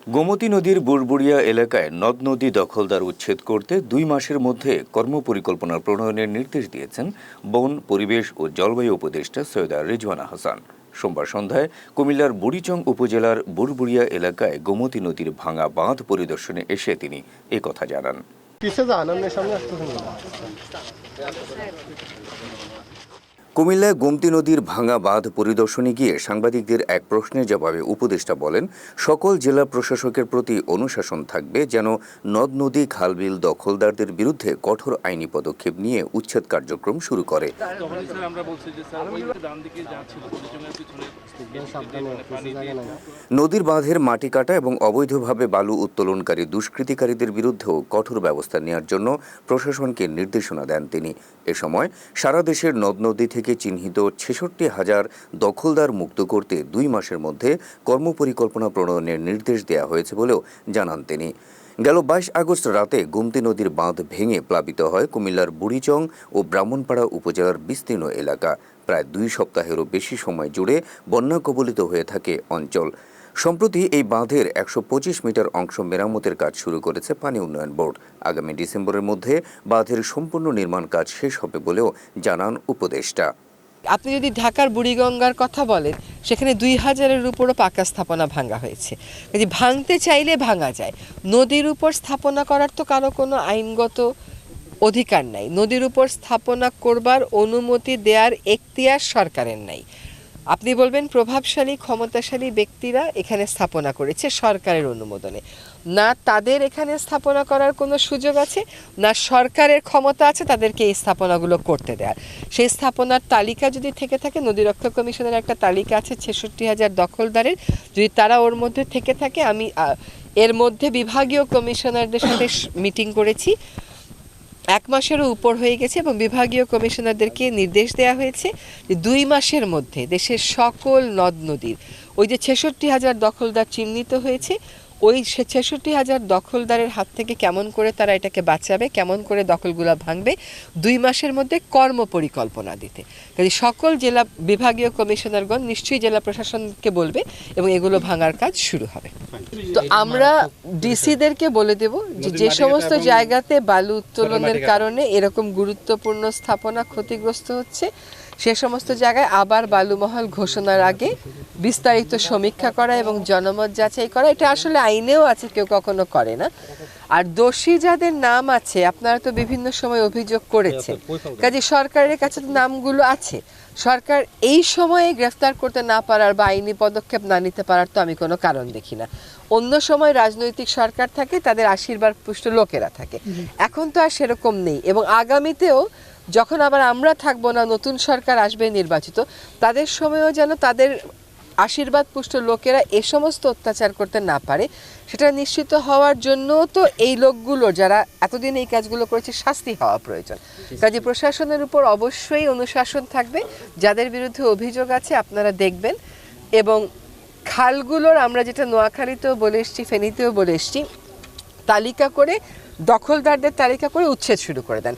গোমতী নদীর বুড়বুড়িয়া এলাকায় নদ নদী দখলদার উচ্ছেদ করতে 2 মাসের মধ্যে কর্মপরিকল্পনা প্রণয়নের নির্দেশ দিয়েছেন বন, পরিবেশ ও জলবায়ু উপদেষ্টা সৈয়দা রিজওয়ানা হাসান। সোমবার সন্ধ্যায় কুমিল্লার বুড়িচং উপজেলার বুড়বুড়িয়া এলাকায় গোমতী নদীর ভাঙা বাঁধ পরিদর্শনে এসে তিনি একথা জানান। কুমিল্লায় গোমতী নদীর ভাঙা বাঁধ পরিদর্শনে গিয়ে সাংবাদিকদের এক প্রশ্নের জবাবে উপদেষ্টা বলেন, সকল জেলা প্রশাসকের প্রতি অনুশাসন থাকবে যেন নদ নদী খালবিল দখলদারদের বিরুদ্ধে কঠোর আইনি পদক্ষেপ নিয়ে উচ্ছেদ কার্যক্রম শুরু করে। নদীর বাঁধের মাটি কাটা এবং অবৈধভাবে বালু উত্তোলনকারী দুষ্কৃতিকারীদের বিরুদ্ধেও কঠোর ব্যবস্থা নেওয়ার জন্য প্রশাসনকে নির্দেশনা দেন তিনি। এ সময় সারা দেশের নদ নদী থেকে চিহ্নিত ৬৬,০০০ দখলদার মুক্ত করতে 2 মাসের মধ্যে কর্মপরিকল্পনা প্রণয়নের নির্দেশ দেওয়া হয়েছে বলেও জানান তিনি। গেল 22 আগস্ট রাতে গোমতী নদীর বাঁধ ভেঙে প্লাবিত হয় কুমিল্লার বুড়িচং ও ব্রাহ্মণপাড়া উপজেলার বিস্তীর্ণ এলাকা। প্রায় 2 সপ্তাহেরও বেশি সময় জুড়ে বন্যা কবলিত হয়ে থাকে অঞ্চল। সম্প্রতি এই বাঁধের 125 মিটার অংশ মেরামতের কাজ শুরু করেছে পানি উন্নয়ন বোর্ড। আগামী ডিসেম্বরের মধ্যে বাঁধের সম্পূর্ণ নির্মাণ কাজ শেষ হবে বলেও জানান উপদেষ্টা। আপনি যদি ঢাকার বুড়িগঙ্গার কথা বলেন, সেখানে 2000-এর উপরও পাকা স্থাপনা ভাঙা হয়েছে। যদি ভাঙতে চাইলে ভাঙা যায়। নদীর উপর স্থাপনা করার তো কারো কোনো আইনগত অধিকার নাই। নদীর উপর স্থাপনা করবার অনুমতি দেওয়ার এখতিয়ার সরকারের নাই। আপনি বলবেন প্রভাবশালী ক্ষমতাশালী ব্যক্তিরা এখানে স্থাপনা করেছে সরকারের অনুমোদনে। না তাদের এখানে স্থাপনা করার কোনো সুযোগ আছে, না সরকারের ক্ষমতা আছে তাদেরকে এই স্থাপনাগুলো করতে দেওয়ার। সেই স্থাপনার তালিকা যদি থেকে থাকে, নদী রক্ষা কমিশনের একটা তালিকা আছে 66,000 দখলদারের, যদি তারা ওর মধ্যে থেকে থাকে, আমি এর মধ্যে বিভাগীয় কমিশনারদের সাথে মিটিং করেছি, 1 মাসেরও উপর হয়ে গেছে এবং বিভাগীয় কমিশনারদেরকে নির্দেশ দেওয়া হয়েছে যে 2 মাসের মধ্যে দেশের সকল নদ নদীর ওই যে 66,000 দখলদার চিহ্নিত হয়েছে, ওই 66,000 দখলদারের হাত থেকে কেমন করে তারা এটাকে বাঁচাবে, কেমন করে দখলগুলো ভাঙবে, 2 মাসের মধ্যে কর্মপরিকল্পনা দিতে। কাজে সকল জেলা বিভাগীয় কমিশনারগণ নিশ্চয়ই জেলা প্রশাসনকে বলবে এবং এগুলো ভাঙার কাজ শুরু হবে। তো আমরা ডিসিদেরকে বলে দেব যে সমস্ত জায়গাতে বালু উত্তোলনের কারণে এরকম গুরুত্বপূর্ণ স্থাপনা ক্ষতিগ্রস্ত হচ্ছে, সে সমস্ত জায়গায় আবার বালুমহল ঘোষণার আগে বিস্তারিত সমীক্ষা করা এবং জনমত যাচাই করা। এটা আসলে আইনেও আছে, কেউ কখনো করে না। আর দোষী যাদের নাম আছে, আপনারা তো বিভিন্ন সময় অভিযোগ করেছেন, কাজে সরকারের কাছে তো নামগুলো আছে। সরকার এই সময়ে গ্রেফতার করতে না পারার বা আইনি পদক্ষেপ না নিতে পারার তো আমি কোনো কারণ দেখি না। অন্য সময় রাজনৈতিক সরকার থাকে, তাদের আশীর্বাদ পুষ্ট লোকেরা থাকে। এখন তো আর সেরকম নেই এবং আগামীতেও যখন আবার আমরা থাকবো না, নতুন সরকার আসবে নির্বাচিত, তাদের সময়ও যেন তাদের আশীর্বাদ পুষ্ট লোকেরা এ সমস্ত অত্যাচার করতে না পারে, সেটা নিশ্চিত হওয়ার জন্য তো এই লোকগুলো যারা এতদিন এই কাজগুলো করেছে শাস্তি হওয়া প্রয়োজন। কাজে প্রশাসনের উপর অবশ্যই অনুশাসন থাকবে। যাদের বিরুদ্ধে অভিযোগ আছে আপনারা দেখবেন এবং খালগুলোর আমরা যেটা নোয়াখালীতেও বলে এসছি, ফেনীতেও বলে এসছি, তালিকা করে দখলদারদের তালিকা করে উচ্ছেদ শুরু করে দেন।